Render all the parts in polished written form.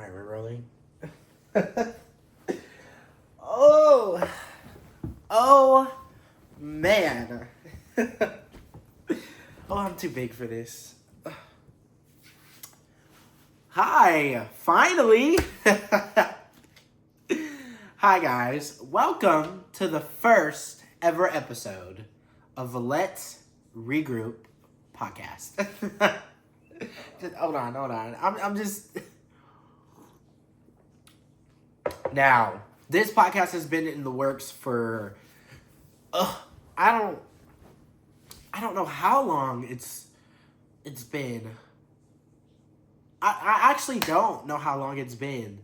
Alright, we're rolling. Oh! Oh, man. Oh, I'm too big for this. Hi, finally! Hi, guys. Welcome to the first ever episode of the Let's Regroup podcast. Hold on. I'm just... Now, this podcast has been in the works for... I don't know how long it's been. I actually don't know how long it's been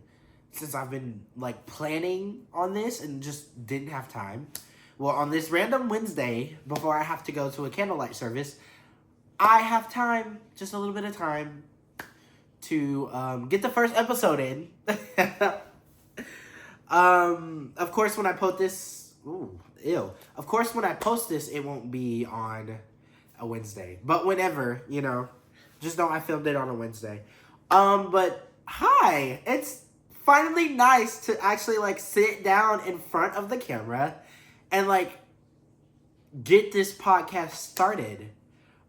since I've been, like, planning on this and just didn't have time. Well, on this random Wednesday, before I have to go to a candlelight service, I have time, just a little bit of time, to get the first episode in. Of course, when I post this... Ooh, ew. Of course, when I post this, it won't be on a Wednesday. But whenever, just know I filmed it on a Wednesday. But hi! It's finally nice to actually, like, sit down in front of the camera and, like, get this podcast started.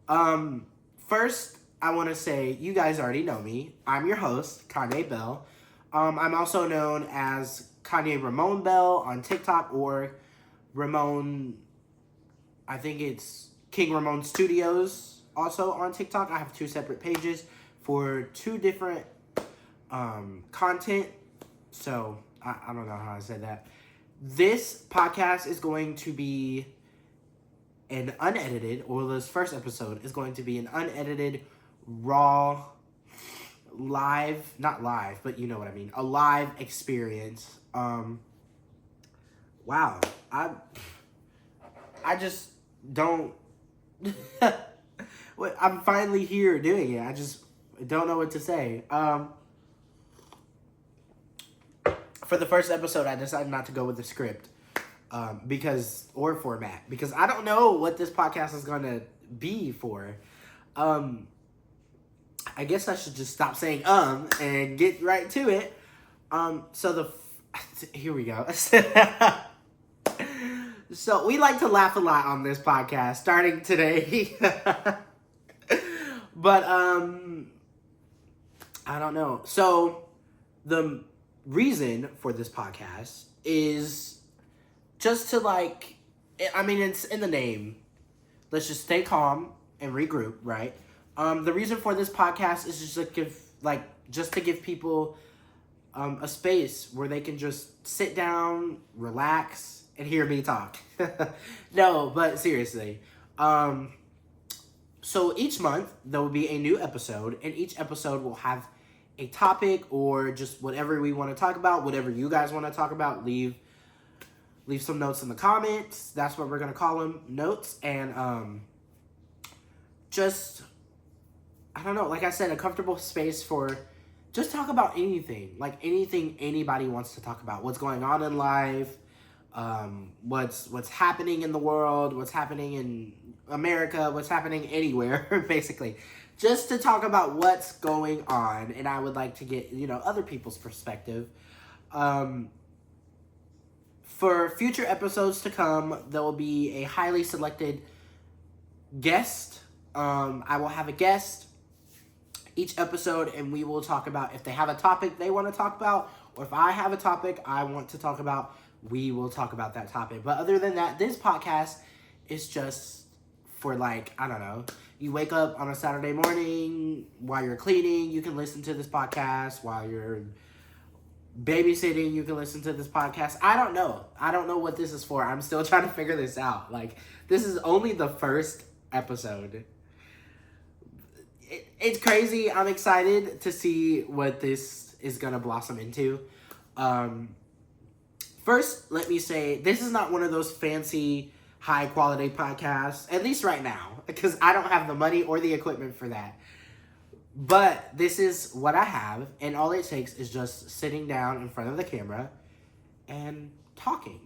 First, I want to say, you guys already know me. I'm your host, Kanye Bell. I'm also known as Kanye Ramon Bell on TikTok, or Ramon, I think it's King Ramon Studios also on TikTok. I have two separate pages for two different content. So, I don't know how I said that. This podcast is going to be an unedited, or this first episode is going to be an unedited, raw, live, not live, but you know what I mean, a live experience. Wow, I just don't, I'm finally here doing it. I just don't know what to say. For the first episode, I decided not to go with the script, or format, because I don't know what this podcast is going to be for. I guess I should just stop saying and get right to it. Here we go. So we like to laugh a lot on this podcast starting today. But I don't know. So the reason for this podcast is just to, like, I mean, it's in the name. Let's just stay calm and regroup, right? The reason for this podcast is just to give people a space where they can just sit down, relax, and hear me talk. No, but seriously. So each month there will be a new episode, and each episode will have a topic or just whatever we want to talk about, whatever you guys want to talk about. Leave some notes in the comments. That's what we're gonna call them, notes, and just, I don't know, like I said, a comfortable space for just talk about anything. Like anything anybody wants to talk about. What's going on in life, what's happening in the world, what's happening in America, what's happening anywhere, basically. Just to talk about what's going on, and I would like to get, other people's perspective. For future episodes to come, there will be a highly selected guest. I will have a guest each episode, and we will talk about, if they have a topic they want to talk about, or if I have a topic I want to talk about, we will talk about that topic. But other than that, this podcast is just for, like, I don't know, you wake up on a Saturday morning while you're cleaning, you can listen to this podcast. While you're babysitting, you can listen to this podcast. I don't know what this is for. I'm still trying to figure this out. Like, this is only the first episode. It's crazy. I'm excited to see what this is going to blossom into. First, let me say, this is not one of those fancy, high-quality podcasts, at least right now, because I don't have the money or the equipment for that. But this is what I have, and all it takes is just sitting down in front of the camera and talking.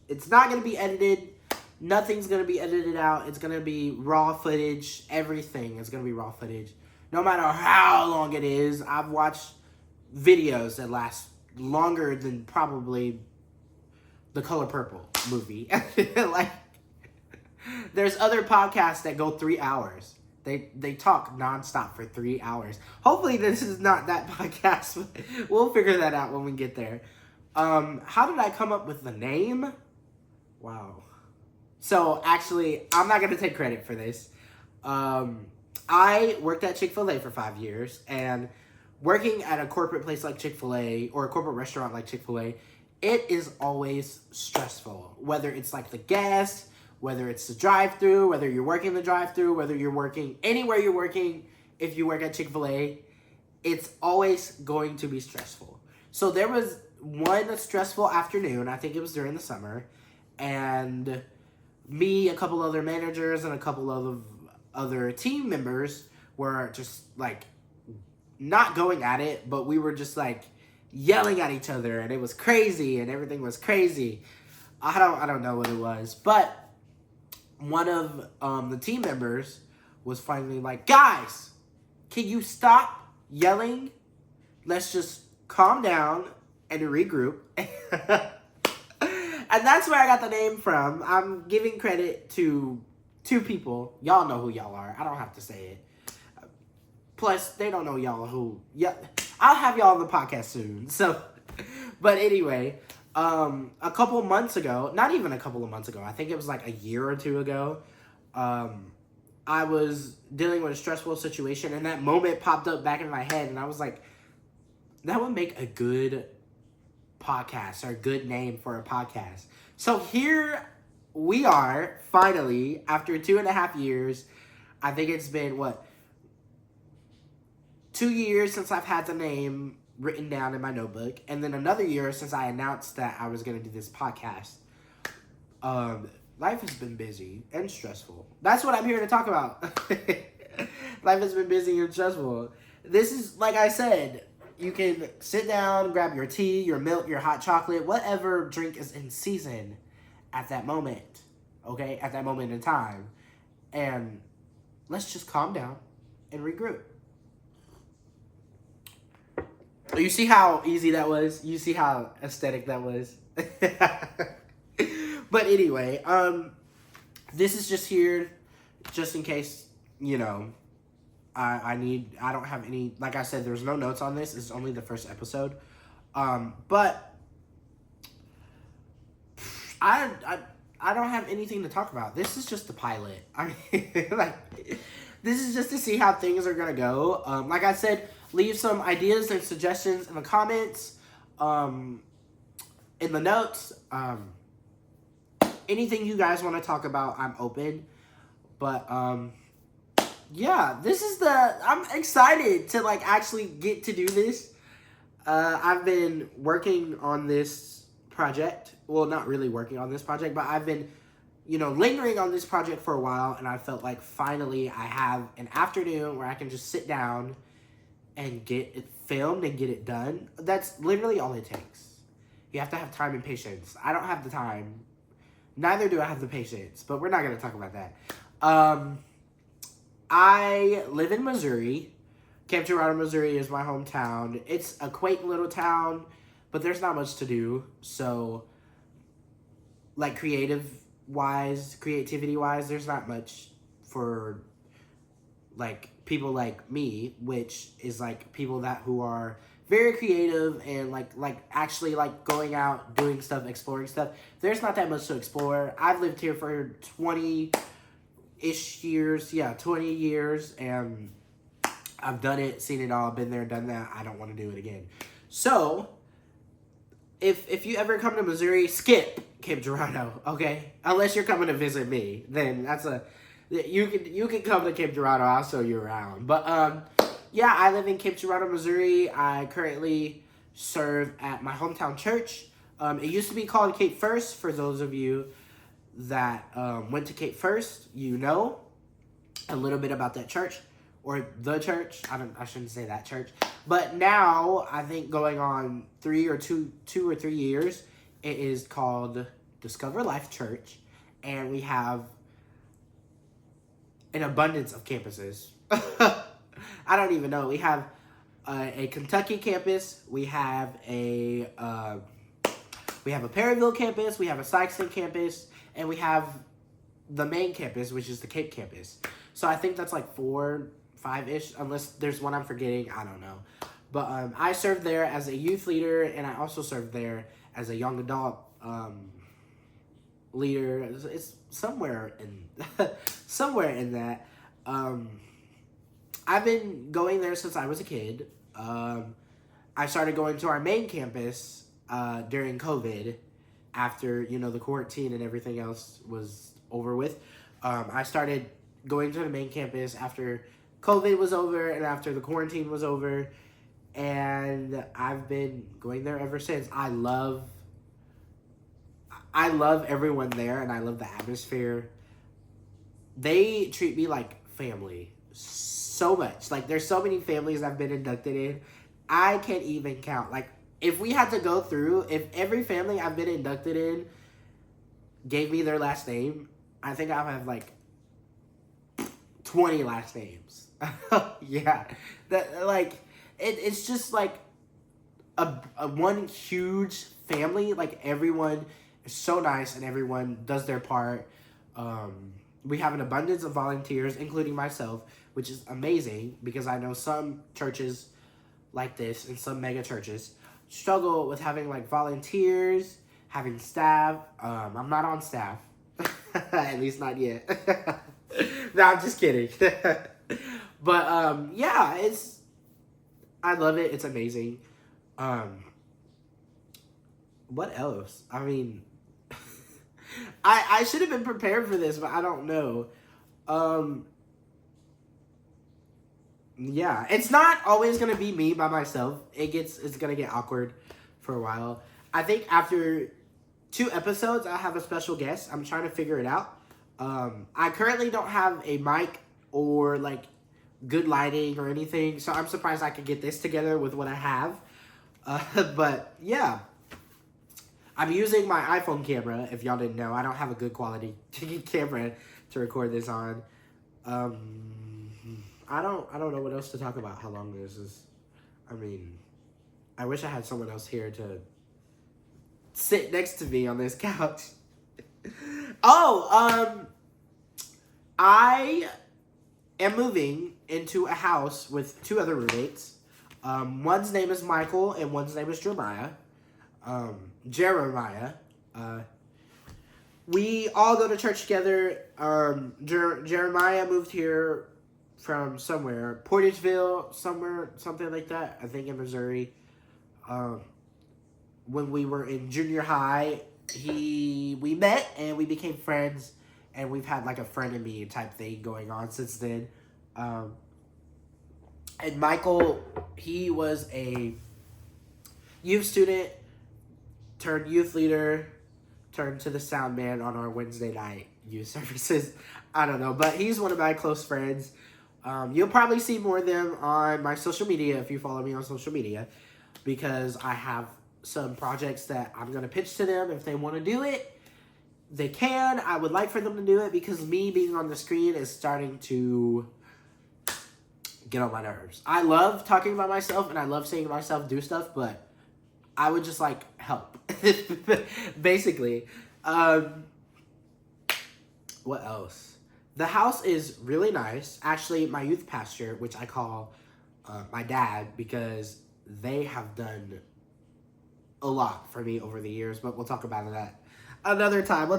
It's not going to be edited. Nothing's going to be edited out. It's going to be raw footage. Everything is going to be raw footage. No matter how long it is, I've watched videos that last longer than probably the Color Purple movie. Like, there's other podcasts that go 3 hours. They talk nonstop for 3 hours. Hopefully this is not that podcast. We'll figure that out when we get there. How did I come up with the name? Wow. So actually, I'm not gonna take credit for this. I worked at Chick-fil-A for 5 years, and working at a corporate place like Chick-fil-A or a corporate restaurant like Chick-fil-A, it is always stressful. Whether it's like the guests, whether it's the drive-thru, whether you're working the drive-thru, whether you're working anywhere you're working, if you work at Chick-fil-A, it's always going to be stressful. So there was one stressful afternoon, I think it was during the summer, and me, a couple other managers, and a couple of other team members were just like not going at it, but we were just like yelling at each other, and it was crazy, and everything was crazy. I don't know what it was, but one of the team members was finally like, guys, can you stop yelling? Let's just calm down and regroup. And that's where I got the name from. I'm giving credit to 2 people. Y'all know who y'all are. I don't have to say it. Plus, they don't know y'all who. Yeah, I'll have y'all on the podcast soon. So, but anyway, a couple months ago, not even a couple of months ago, I think it was like a year or 2 ago, I was dealing with a stressful situation, and that moment popped up back in my head, and I was like, that would make a good podcast, or a good name for a podcast. So here we are, finally, after 2.5 years. I think it's been, 2 years since I've had the name written down in my notebook, and then another year since I announced that I was going to do this podcast. Life has been busy and stressful. That's what I'm here to talk about. Life has been busy and stressful. This is, like I said, you can sit down, grab your tea, your milk, your hot chocolate, whatever drink is in season at that moment, okay? At that moment in time. And let's just calm down and regroup. You see how easy that was? You see how aesthetic that was? But anyway, this is just here just in case, I don't have any, like I said, there's no notes on this. This is only the first episode. But I don't have anything to talk about. This is just the pilot. I mean, this is just to see how things are going to go. Like I said, leave some ideas and suggestions in the comments, in the notes. Anything you guys want to talk about, I'm open. But, yeah, I'm excited to, actually get to do this. I've been working on this project. Well, not really working on this project, but I've been, lingering on this project for a while, and I felt like finally I have an afternoon where I can just sit down and get it filmed and get it done. That's literally all it takes. You have to have time and patience. I don't have the time. Neither do I have the patience, but we're not going to talk about that. I live in Missouri. Camp Girardeau, Missouri is my hometown. It's a quaint little town, but there's not much to do. So, creativity-wise, there's not much for, people like me, which is, people who are very creative and, actually, going out, doing stuff, exploring stuff. There's not that much to explore. I've lived here for 20-ish years. Yeah, 20 years, and I've done it, seen it all, been there, done that. I don't want to do it again. So, if you ever come to Missouri, skip Camp Girardeau, okay? Unless you're coming to visit me, then you can come to Camp Girardeau. I'll show you around. But yeah, I live in Camp Girardeau, Missouri. I currently serve at my hometown church. It used to be called Cape First. For those of you that went to Cape First, you know a little bit about that church. Or the church. I shouldn't say that church. But now, I think going on 2 or 3 years, it is called Discover Life Church. And we have an abundance of campuses. I don't even know. We have a Kentucky campus. We have a Perryville campus. We have a Sikeston campus, and we have the main campus, which is the Cape campus. So I think that's like 4, 5-ish, unless there's one I'm forgetting. I don't know. But I served there as a youth leader, and I also served there as a young adult leader. It's somewhere in that. I've been going there since I was a kid. I started going to our main campus during COVID, after the quarantine and everything else was over with. I started going to the main campus after COVID was over and after the quarantine was over, and I've been going there ever since. I love everyone there, and I love the atmosphere. They treat me like family so much. Like, there's so many families I've been inducted in. I can't even count. Like, if we had to go through, if every family I've been inducted in gave me their last name, I think I have like 20 last names. Yeah. It's just like a one huge family. Like, everyone is so nice and everyone does their part. We have an abundance of volunteers, including myself, which is amazing because I know some churches like this and some mega churches struggle with having like volunteers, having staff. I'm not on staff. At least not yet. No, I'm just kidding. But yeah, I love it. It's amazing. What else? I mean, I should have been prepared for this, but I don't know. Yeah, it's not always gonna be me by myself. It's gonna get awkward for a while. I think after 2 episodes, I'll have a special guest. I'm trying to figure it out. I currently don't have a mic or like good lighting or anything, so I'm surprised I could get this together with what I have. But yeah, I'm using my iPhone camera. If y'all didn't know, I don't have a good quality camera to record this on. I don't know what else to talk about. How long this is. I mean, I wish I had someone else here to sit next to me on this couch. I am moving into a house with 2 other roommates. One's name is Michael and one's name is Jeremiah. We all go to church together. Jeremiah moved here from somewhere, Portageville, something like that. I think in Missouri. When we were in junior high, we met and we became friends, and we've had like a friend in me type thing going on since then. And Michael, he was a youth student, turned youth leader, turned to the sound man on our Wednesday night youth services. I don't know, but he's one of my close friends. You'll probably see more of them on my social media if you follow me on social media, because I have some projects that I'm going to pitch to them. If they want to do it, they can. I would like for them to do it because me being on the screen is starting to get on my nerves. I love talking about myself and I love seeing myself do stuff, but I would just like help. Basically. What else? The house is really nice. Actually, my youth pastor, which I call my dad, because they have done a lot for me over the years, but we'll talk about that another time.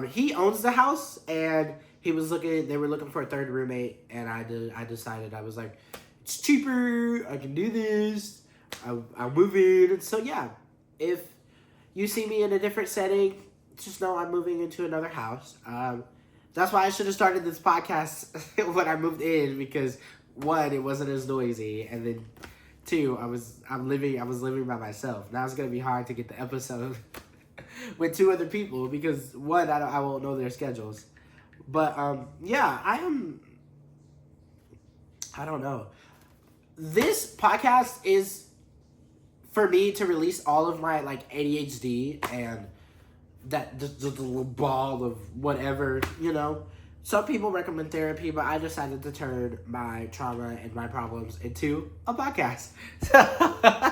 He owns the house, and they were looking for a third roommate, and I decided, I was like, it's cheaper, I can do this, I'll move in. And so yeah, if you see me in a different setting, just know I'm moving into another house. That's why I should have started this podcast when I moved in, because 1, it wasn't as noisy, and then 2, I was living by myself. Now it's gonna be hard to get the episode with 2 other people because 1, I won't know their schedules. But yeah, I don't know. This podcast is for me to release all of my like ADHD and that the little ball of whatever, Some people recommend therapy, but I decided to turn my trauma and my problems into a podcast.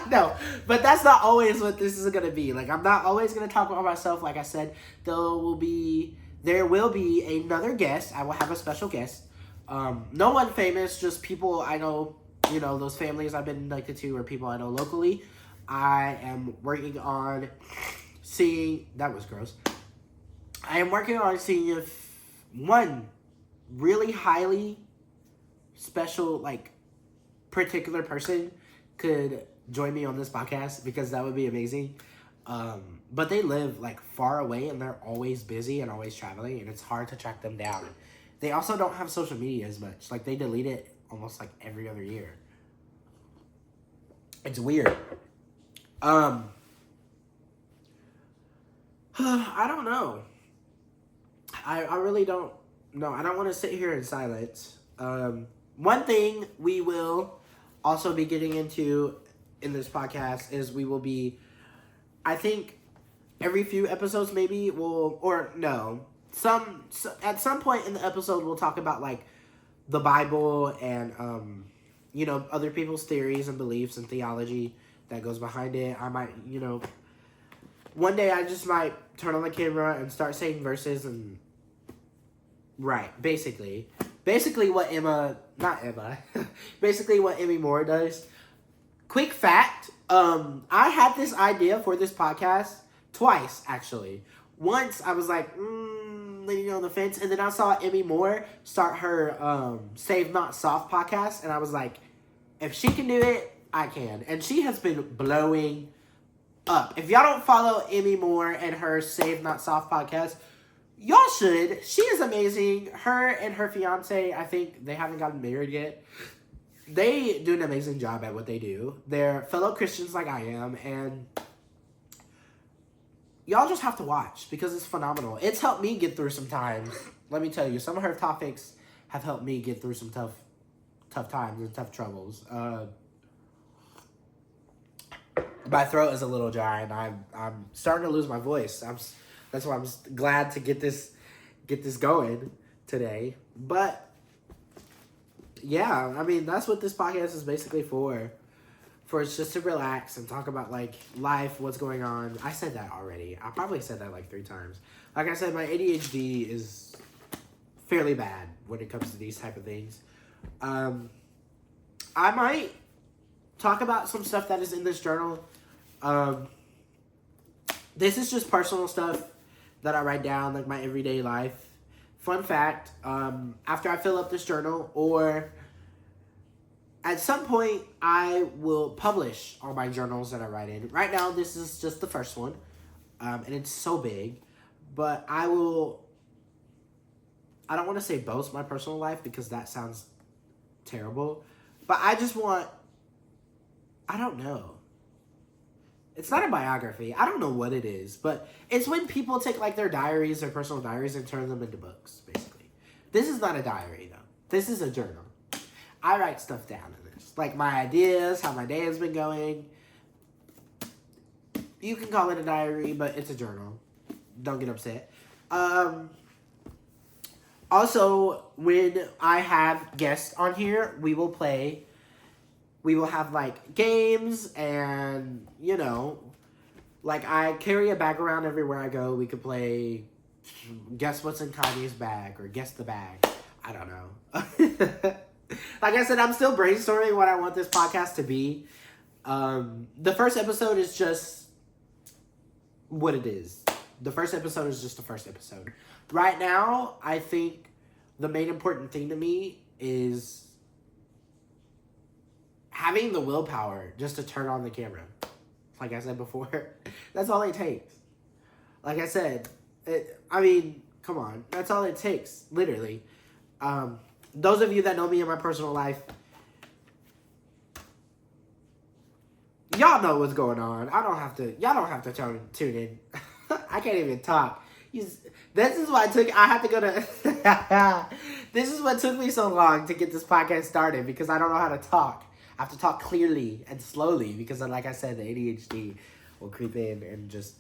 No, but that's not always what this is gonna be. Like, I'm not always gonna talk about myself. Like I said, there will be another guest. I will have a special guest. No one famous, just people I know. You know, those families I've been connected to, or people I know locally. I am working on seeing. That was gross. I am working on seeing if one really highly special, like, particular person could join me on this podcast, because that would be amazing. But they live, like, far away, and they're always busy and always traveling, and it's hard to track them down. They also don't have social media as much. Like, they delete it almost, like, every other year. It's weird. I don't know. I really don't know. I don't want to sit here in silence. One thing we will also be getting into in this podcast is we will be, I think, every few episodes maybe at some point in the episode we'll talk about, like, the Bible and other people's theories and beliefs and theology that goes behind it. I might, one day I just might turn on the camera and start saying verses and basically what basically what Emmy Moore does. Quick fact, I had this idea for this podcast twice, actually. Once I was like, leaning on the fence, and then I saw Emmy Moore start her Save Not Soft podcast, and I was like, if she can do it, I can. And she has been blowing up. If y'all don't follow Emmy Moore and her Save Not Soft podcast, y'all should. She is amazing. Her and her fiance, I think they haven't gotten married yet. They do an amazing job at what they do. They're fellow Christians like I am, and y'all just have to watch because it's phenomenal. It's helped me get through some times. Let me tell you, some of her topics have helped me get through some tough times and tough troubles. My throat is a little dry, and I'm starting to lose my voice. That's why I'm glad to get this going today. But yeah, I mean, that's what this podcast is basically for. It's just to relax and talk about, like, life, what's going on. I said that already. I probably said that like 3 times. Like I said, my ADHD is fairly bad when it comes to these type of things. I might talk about some stuff that is in this journal. This is just personal stuff that I write down, like my everyday life. Fun fact, after I fill up this journal, or at some point, I will publish all my journals that I write in. Right now, this is just the first one, and it's so big, but I don't want to say boast my personal life because that sounds terrible, but I don't know. It's not a biography. I don't know what it is, but it's when people take, like, their diaries, their personal diaries, and turn them into books, basically. This is not a diary, though. This is a journal. I write stuff down in this. Like, my ideas, how my day has been going. You can call it a diary, but it's a journal. Don't get upset. Also, when I have guests on here, we will have, like, games and, like, I carry a bag around everywhere I go. We could play Guess What's in Kanye's Bag or Guess the Bag. I don't know. Like I said, I'm still brainstorming what I want this podcast to be. The first episode is just what it is. The first episode is just the first episode. Right now, I think the main important thing to me is having the willpower just to turn on the camera. Like I said before, that's all it takes. Like I said, come on. That's all it takes, literally. Those of you that know me in my personal life, y'all know what's going on. Y'all don't have to tune in. I can't even talk. This is why this is what took me so long to get this podcast started, because I don't know how to talk. I have to talk clearly and slowly because, like I said, the ADHD will creep in and just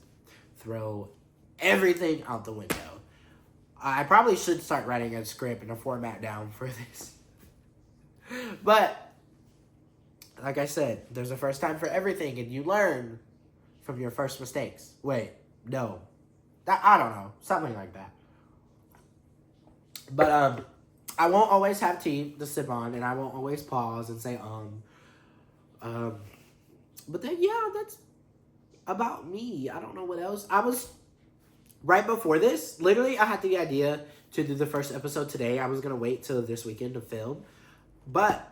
throw everything out the window. I probably should start writing a script and a format down for this. But, like I said, there's a first time for everything, and you learn from your first mistakes. Wait, no. I don't know. Something like that. But, I won't always have tea to sip on, and I won't always pause and say, But then, yeah, that's about me. I don't know what else. I was, right before this, literally, I had the idea to do the first episode today. I was going to wait till this weekend to film. But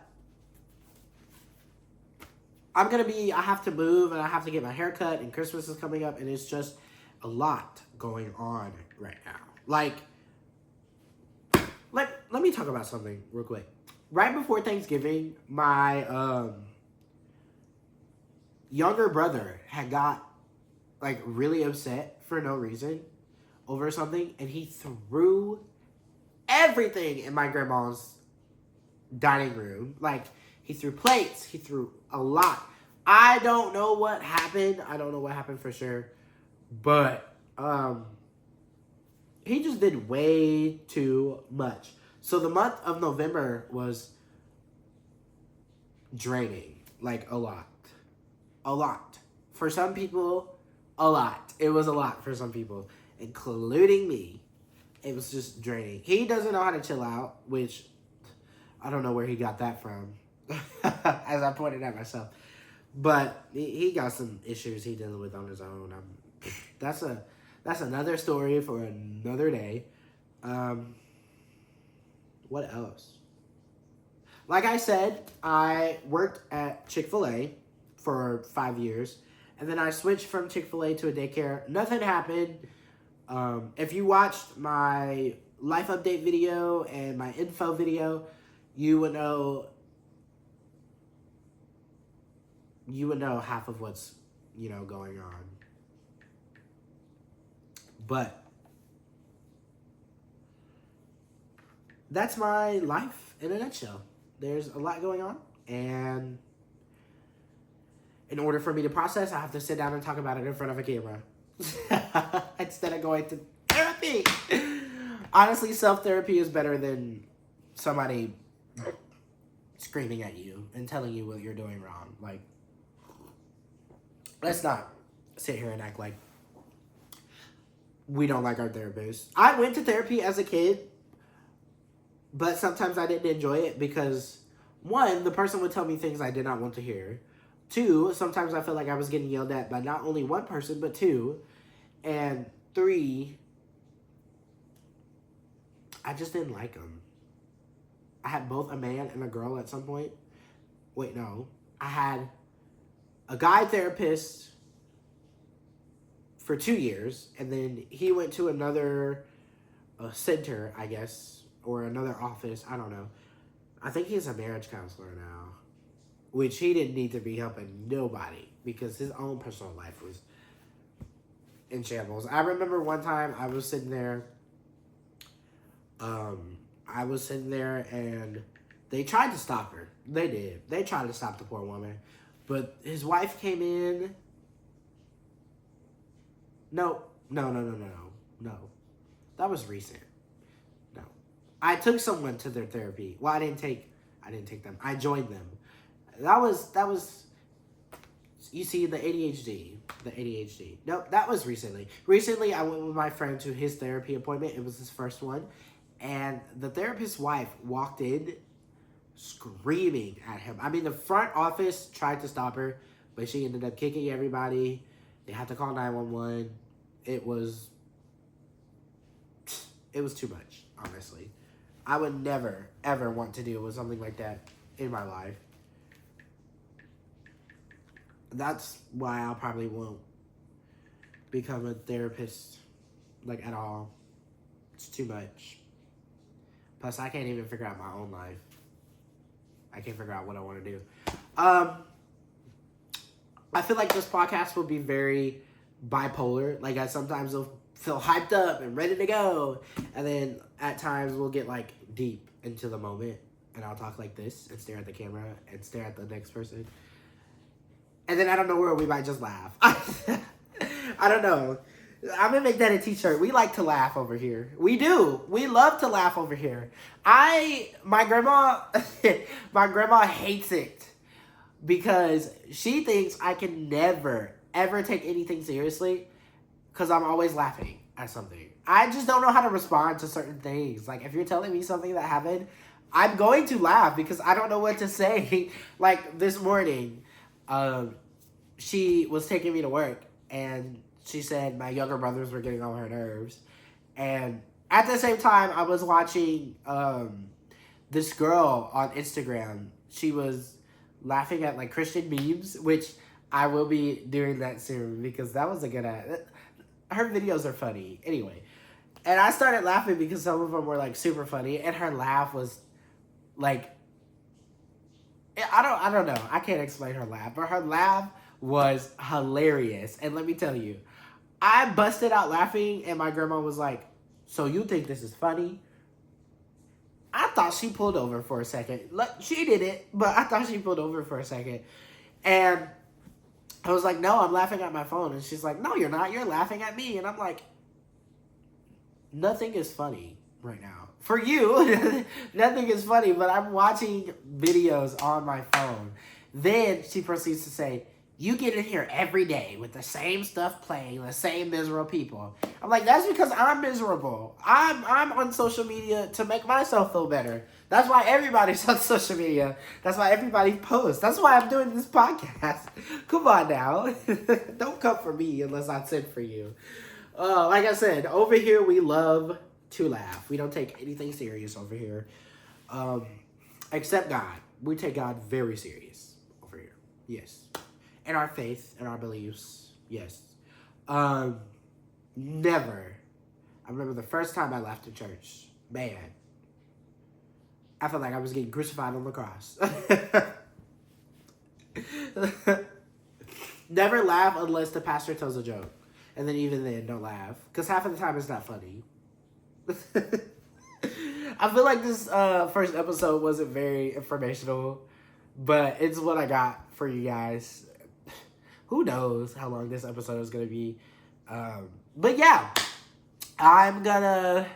I have to move, and I have to get my hair cut, and Christmas is coming up, and it's just a lot going on right now. Like, let me talk about something real quick. Right before Thanksgiving, my younger brother had got, like, really upset for no reason over something, and he threw everything in my grandma's dining room. Like, he threw plates, he threw a lot. I don't know what happened. I don't know what happened for sure. But, he just did way too much. So the month of November was draining. Like, a lot. A lot. For some people, a lot. It was a lot for some people, including me. It was just draining. He doesn't know how to chill out, which I don't know where he got that from, as I pointed out myself. But he got some issues he dealing with on his own. That's another story for another day. What else? Like I said, I worked at Chick-fil-A for 5 years, and then I switched from Chick-fil-A to a daycare. Nothing happened. If you watched my life update video and my info video, you would know half of what's, going on. But that's my life in a nutshell. There's a lot going on, and in order for me to process, I have to sit down and talk about it in front of a camera instead of going to therapy. Honestly, self-therapy is better than somebody screaming at you and telling you what you're doing wrong. Like, let's not sit here and act like we don't like our therapists. I went to therapy as a kid, but sometimes I didn't enjoy it because, one, the person would tell me things I did not want to hear. Two, sometimes I felt like I was getting yelled at by not only one person, but two. And three, I just didn't like them. I had both a man and a girl at some point. Wait, no. I had a guy therapist for 2 years, and then he went to another center, I guess, or another office. I don't know. I think he's a marriage counselor now, which he didn't need to be helping nobody because his own personal life was in shambles. I remember one time I was sitting there. And they tried to stop her. They did. They tried to stop the poor woman. But his wife came in. No. That was recent. No. I took someone to their therapy. Well, I didn't take them. I joined them. That was you see the ADHD. Nope, that was recently. Recently I went with my friend to his therapy appointment. It was his first one. And the therapist's wife walked in screaming at him. I mean, the front office tried to stop her, but she ended up kicking everybody. They had to call 911. It was too much, honestly. I would never, ever want to deal with something like that in my life. That's why I probably won't become a therapist, like, at all. It's too much. Plus, I can't even figure out my own life. I can't figure out what I want to do. I feel like this podcast will be very bipolar. Like, I sometimes will feel hyped up and ready to go. And then at times we'll get, like, deep into the moment. And I'll talk like this and stare at the camera and stare at the next person. And then I don't know where we might just laugh. I don't know. I'm gonna make that a t-shirt. We like to laugh over here. We do. We love to laugh over here. My grandma, my grandma hates it because she thinks I can never, ever take anything seriously because I'm always laughing at something. I just don't know how to respond to certain things. Like, if you're telling me something that happened, I'm going to laugh because I don't know what to say. Like, this morning, she was taking me to work, and she said my younger brothers were getting on her nerves. And at the same time, I was watching this girl on Instagram. She was laughing at, like, Christian memes, which I will be doing that soon because that was a good ad. Her videos are funny. Anyway. And I started laughing because some of them were, like, super funny. And her laugh was, like... I don't know. I can't explain her laugh. But her laugh was hilarious. And let me tell you, I busted out laughing, and my grandma was like, so you think this is funny? I thought she pulled over for a second. Like, she did it, but I thought she pulled over for a second. And I was like, no, I'm laughing at my phone. And she's like, no, you're not. You're laughing at me. And I'm like, nothing is funny right now. For you, nothing is funny, but I'm watching videos on my phone. Then she proceeds to say, you get in here every day with the same stuff playing, the same miserable people. I'm like, that's because I'm miserable. I'm on social media to make myself feel better. That's why everybody's on social media. That's why everybody posts. That's why I'm doing this podcast. Come on now. Don't come for me unless I send for you. Like I said, over here we love to laugh. We don't take anything serious over here. Except God. We take God very serious over here. Yes. And our faith and our beliefs. Yes. Never. I remember the first time I laughed in church. Man. I felt like I was getting crucified on the cross. Never laugh unless the pastor tells a joke. And then even then, don't laugh. Because half of the time it's not funny. I feel like this first episode wasn't very informational. But it's what I got for you guys. Who knows how long this episode is going to be. But yeah. I'm gonna...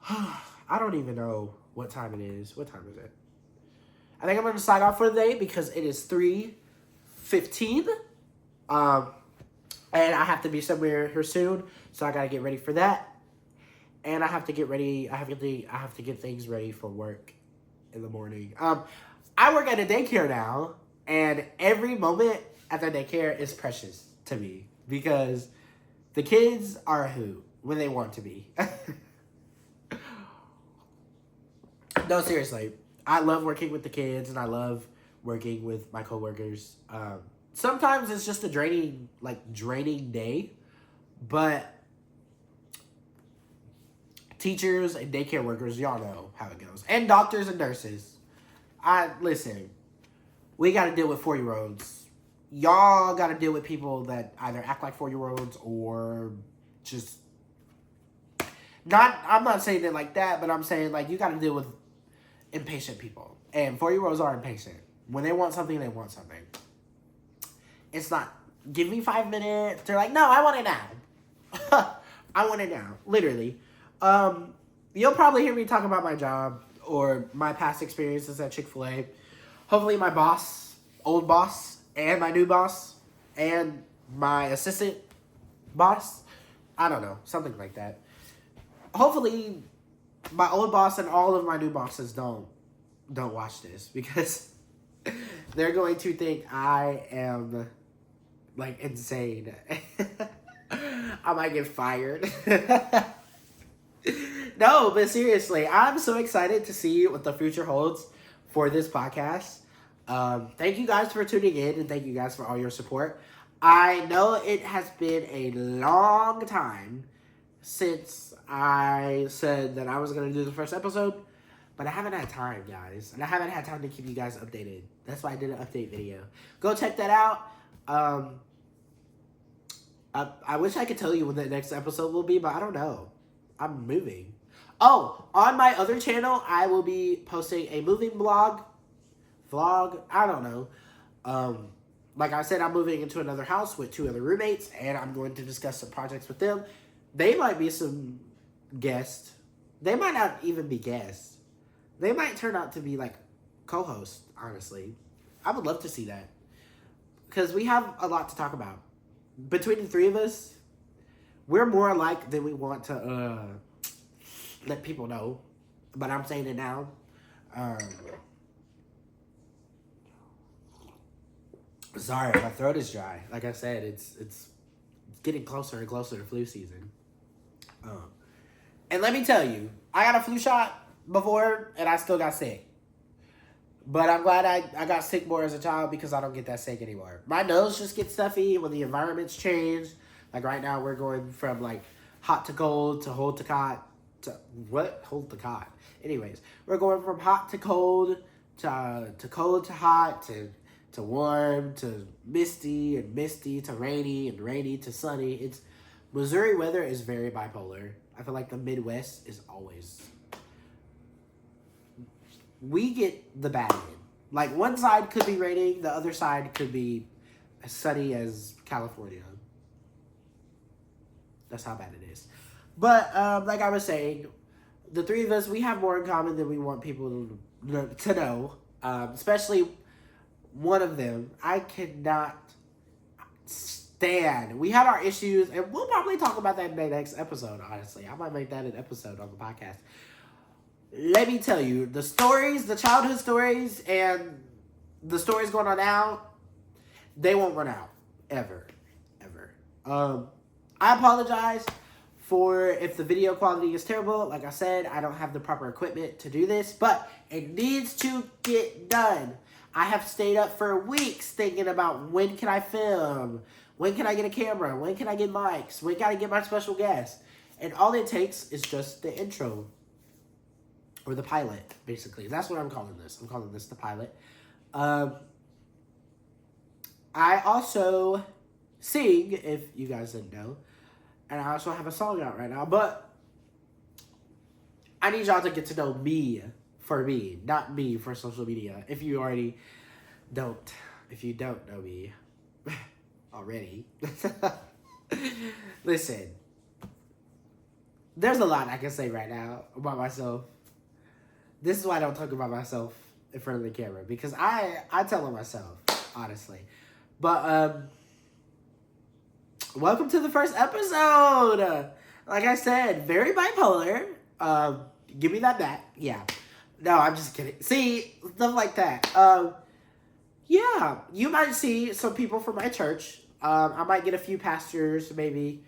I don't even know what time it is. What time is it? I think I'm going to sign off for the day because it is 3:15. And I have to be somewhere here soon. So I got to get ready for that. And I have to get ready. I have to get things ready for work in the morning. I work at a daycare now. And every moment at the daycare is precious to me. Because the kids are who? When they want to be. No, seriously. I love working with the kids. And I love working with my coworkers. Sometimes it's just a draining day. But teachers and daycare workers, y'all know how it goes. And doctors and nurses. Listen, we got to deal with 4-year-olds. Y'all got to deal with people that either act like 4-year-olds or just I'm not saying it like that, but I'm saying like you got to deal with impatient people. And 4-year-olds are impatient. When they want something, they want something. It's not, give me 5 minutes. They're like, no, I want it now. I want it now. Literally. You'll probably hear me talk about my job or my past experiences at Chick-fil-A. Hopefully my boss, old boss, and my new boss, and my assistant boss. I don't know. Something like that. Hopefully my old boss and all of my new bosses don't watch this because they're going to think I am like insane. I might get fired. No, but seriously, I'm so excited to see what the future holds for this podcast. Thank you guys for tuning in and thank you guys for all your support. I know it has been a long time since I said that I was going to do the first episode, but I haven't had time, guys. And I haven't had time to keep you guys updated. That's why I did an update video. Go check that out. I wish I could tell you when the next episode will be, but I don't know. I'm moving. Oh, on my other channel, I will be posting a moving vlog. I don't know. like I said, I'm moving into another house with 2 other roommates, and I'm going to discuss some projects with them. They might be some guests. They might not even be guests. They might turn out to be like co-hosts, honestly. I would love to see that. Because we have a lot to talk about. Between the 3 of us, we're more alike than we want to let people know. But I'm saying it now. Sorry, my throat is dry. Like I said, it's getting closer and closer to flu season. And let me tell you, I got a flu shot before, and I still got sick. But I'm glad I got sick more as a child because I don't get that sick anymore. My nose just gets stuffy when the environments change. Like right now, we're going from like hot to cold to hold to cot to what? Hold to cot. Anyways, we're going from hot to cold to cold to hot to warm to misty and misty to rainy and rainy to sunny. It's Missouri weather is very bipolar. I feel like the Midwest is always. We get the bad end. Like one side could be raining, the other side could be as sunny as California. That's how bad it is. But like I was saying, the 3 of us, we have more in common than we want people to know. Especially one of them. I cannot stand. We had our issues, and we'll probably talk about that in the next episode, honestly. I might make that an episode on the podcast. Let me tell you, the stories, the childhood stories, and the stories going on now, they won't run out. Ever. I apologize for if the video quality is terrible. Like I said, I don't have the proper equipment to do this, but it needs to get done. I have stayed up for weeks thinking about when can I film, when can I get a camera, when can I get mics, when can I get my special guest. And all it takes is just the intro. Or the pilot, basically. That's what I'm calling this. I'm calling this the pilot. I also sing, if you guys didn't know. And I also have a song out right now. But I need y'all to get to know me for me. Not me for social media. If you already don't. If you don't know me already. Listen. There's a lot I can say right now about myself. This is why I don't talk about myself in front of the camera. Because I tell on myself, honestly. But, welcome to the first episode. Like I said, very bipolar. Give me that back. Yeah. No, I'm just kidding. See, stuff like that. Yeah, you might see some people from my church. I might get a few pastors, maybe.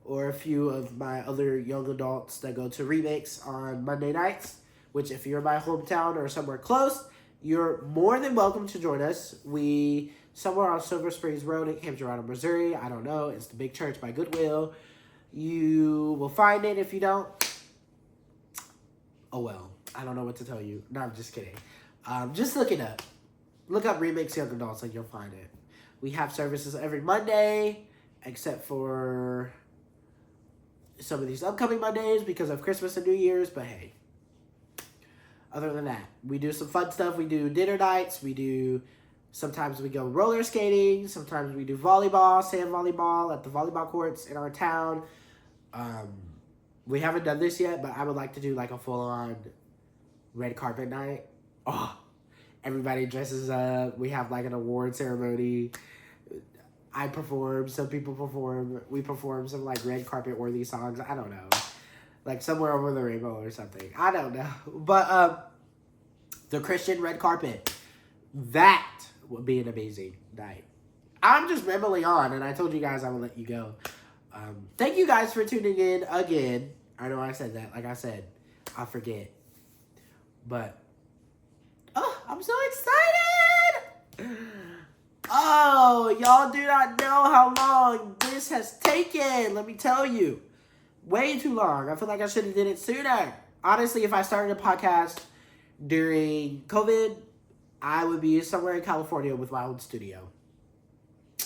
Or a few of my other young adults that go to Remix on Monday nights. Which, if you're in my hometown or somewhere close, you're more than welcome to join us. We, somewhere on Silver Springs Road in Camp Geronimo, Missouri. I don't know. It's the Big Church by Goodwill. You will find it if you don't. Oh, well. I don't know what to tell you. No, I'm just kidding. Just look it up. Look up Remix Young Adults and you'll find it. We have services every Monday, except for some of these upcoming Mondays because of Christmas and New Year's. But hey. Other than that, we do some fun stuff. We do dinner nights. Sometimes we go roller skating. Sometimes we do volleyball, sand volleyball at the volleyball courts in our town. We haven't done this yet, but I would like to do like a full-on red carpet night. Oh, everybody dresses up. We have like an award ceremony. I perform. Some people perform. We perform some like red carpet worthy songs. I don't know. Like Somewhere Over the Rainbow or something. I don't know. But the Christian red carpet. That would be an amazing night. I'm just rambling on, and I told you guys I would let you go. Thank you guys for tuning in again. I know I said that. Like I said, I forget. But, oh, I'm so excited! Oh, y'all do not know how long this has taken. Let me tell you. Way too long. I feel like I should have did it sooner. Honestly, if I started a podcast during COVID, I would be somewhere in California with my own studio.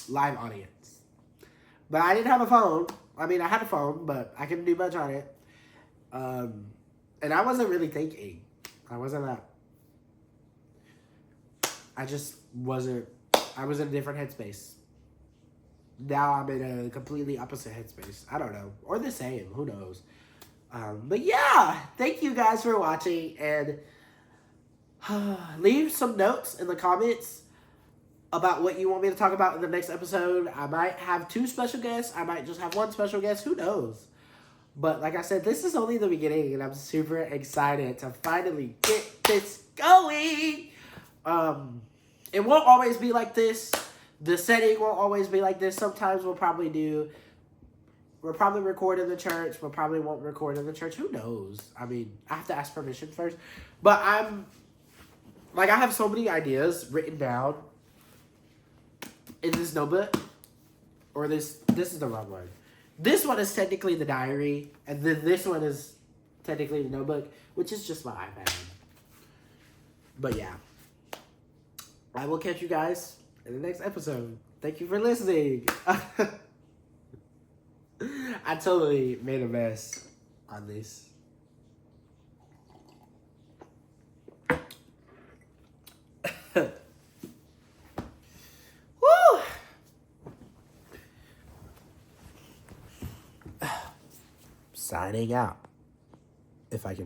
Live audience. But I didn't have a phone. I mean, I had a phone, but I couldn't do much on it. And I wasn't really thinking. I just wasn't I was in a different headspace. Now I'm in a completely opposite headspace. I don't know. Or the same. Who knows? But yeah, thank you guys for watching. And leave some notes in the comments about what you want me to talk about in the next episode. I might have 2 special guests. I might just have 1 special guest. Who knows? But like I said, this is only the beginning, and I'm super excited to finally get this going. It won't always be like this. The setting won't always be like this. Sometimes we'll probably record in the church. We'll probably won't record in the church. Who knows? I mean, I have to ask permission first. But I have so many ideas written down in this notebook. Or this is the wrong one. This one is technically the diary. And then this one is technically the notebook. Which is just my iPad. But yeah. I will catch you guys in the next episode. Thank you for listening. I totally made a mess on this. Woo! Signing out. If I can.